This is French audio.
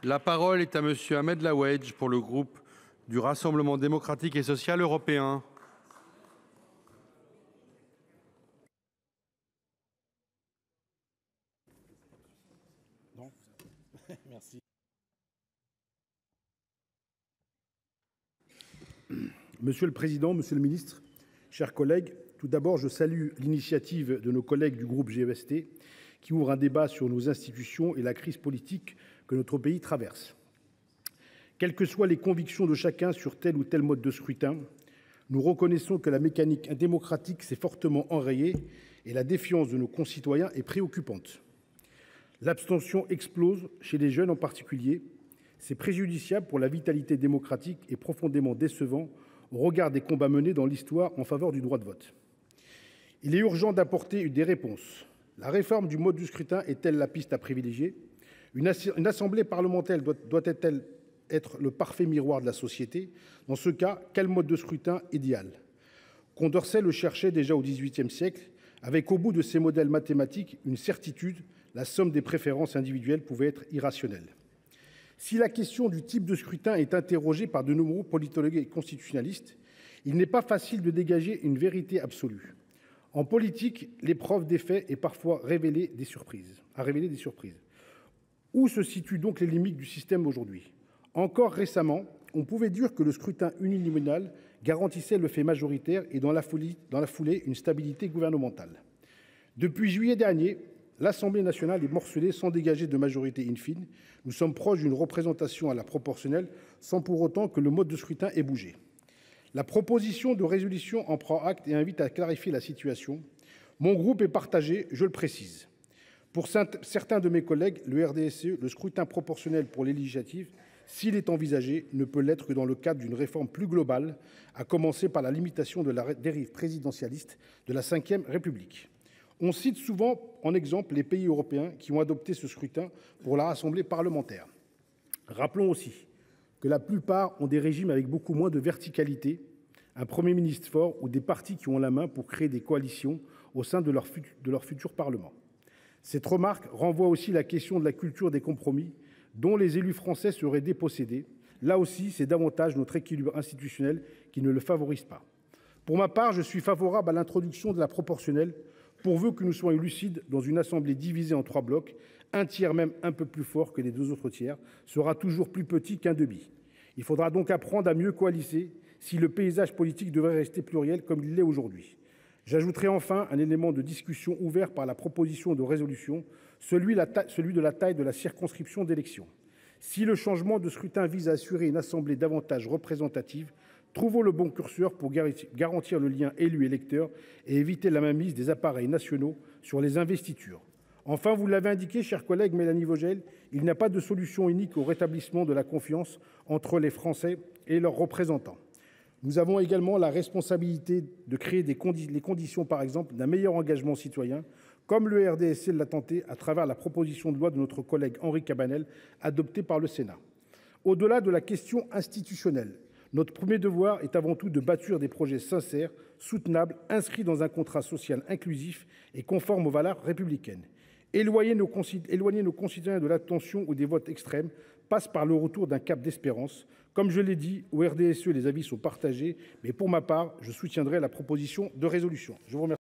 La parole est à Monsieur Ahmed Laouedj pour le groupe du Rassemblement démocratique et social européen. Merci. Monsieur le Président, Monsieur le Ministre, chers collègues, tout d'abord, je salue l'initiative de nos collègues du groupe GEST qui ouvre un débat sur nos institutions et la crise politique que notre pays traverse. Quelles que soient les convictions de chacun sur tel ou tel mode de scrutin, nous reconnaissons que la mécanique démocratique s'est fortement enrayée et la défiance de nos concitoyens est préoccupante. L'abstention explose, chez les jeunes en particulier. C'est préjudiciable pour la vitalité démocratique et profondément décevant au regard des combats menés dans l'histoire en faveur du droit de vote. Il est urgent d'apporter des réponses. La réforme du mode de scrutin est-elle la piste à privilégier ? Une assemblée parlementaire doit-elle être le parfait miroir de la société ? Dans ce cas, quel mode de scrutin idéal ? Condorcet le cherchait déjà au XVIIIe siècle, avec au bout de ses modèles mathématiques une certitude: la somme des préférences individuelles pouvait être irrationnelle. Si la question du type de scrutin est interrogée par de nombreux politologues et constitutionnalistes, il n'est pas facile de dégager une vérité absolue. En politique, l'épreuve des faits est parfois révélée des surprises. Où se situent donc les limites du système aujourd'hui ? Encore récemment, on pouvait dire que le scrutin uninominal garantissait le fait majoritaire et dans la foulée une stabilité gouvernementale. Depuis juillet dernier, l'Assemblée nationale est morcelée sans dégager de majorité in fine. Nous sommes proches d'une représentation à la proportionnelle sans pour autant que le mode de scrutin ait bougé. La proposition de résolution en prend acte et invite à clarifier la situation. Mon groupe est partagé, je le précise. Pour certains de mes collègues, le RDSE, le scrutin proportionnel pour les législatives, s'il est envisagé, ne peut l'être que dans le cadre d'une réforme plus globale, à commencer par la limitation de la dérive présidentialiste de la Ve République. On cite souvent en exemple les pays européens qui ont adopté ce scrutin pour leur assemblée parlementaire. Rappelons aussi que la plupart ont des régimes avec beaucoup moins de verticalité, un Premier ministre fort ou des partis qui ont la main pour créer des coalitions au sein de leur futur Parlement. Cette remarque renvoie aussi à la question de la culture des compromis dont les élus français seraient dépossédés. Là aussi, c'est davantage notre équilibre institutionnel qui ne le favorise pas. Pour ma part, je suis favorable à l'introduction de la proportionnelle, pourvu que nous soyons lucides: dans une assemblée divisée en 3 blocs, un tiers, même un peu plus fort que les 2 autres tiers, sera toujours plus petit qu'un demi. Il faudra donc apprendre à mieux coaliser si le paysage politique devrait rester pluriel comme il l'est aujourd'hui. J'ajouterai enfin un élément de discussion ouvert par la proposition de résolution, celui de la taille de la circonscription d'élection. Si le changement de scrutin vise à assurer une assemblée davantage représentative, trouvons le bon curseur pour garantir le lien élu-électeur et éviter la mainmise des appareils nationaux sur les investitures. Enfin, vous l'avez indiqué, chère collègue Mélanie Vogel, il n'y a pas de solution unique au rétablissement de la confiance entre les Français et leurs représentants. Nous avons également la responsabilité de créer les conditions, par exemple, d'un meilleur engagement citoyen, comme le RDSE l'a tenté à travers la proposition de loi de notre collègue Henri Cabanel, adoptée par le Sénat. Au-delà de la question institutionnelle, notre premier devoir est avant tout de bâtir des projets sincères, soutenables, inscrits dans un contrat social inclusif et conforme aux valeurs républicaines. Éloigner nos concitoyens de l'abstention ou des votes extrêmes passe par le retour d'un cap d'espérance. Comme je l'ai dit, au RDSE, les avis sont partagés, mais pour ma part, je soutiendrai la proposition de résolution. Je vous remercie.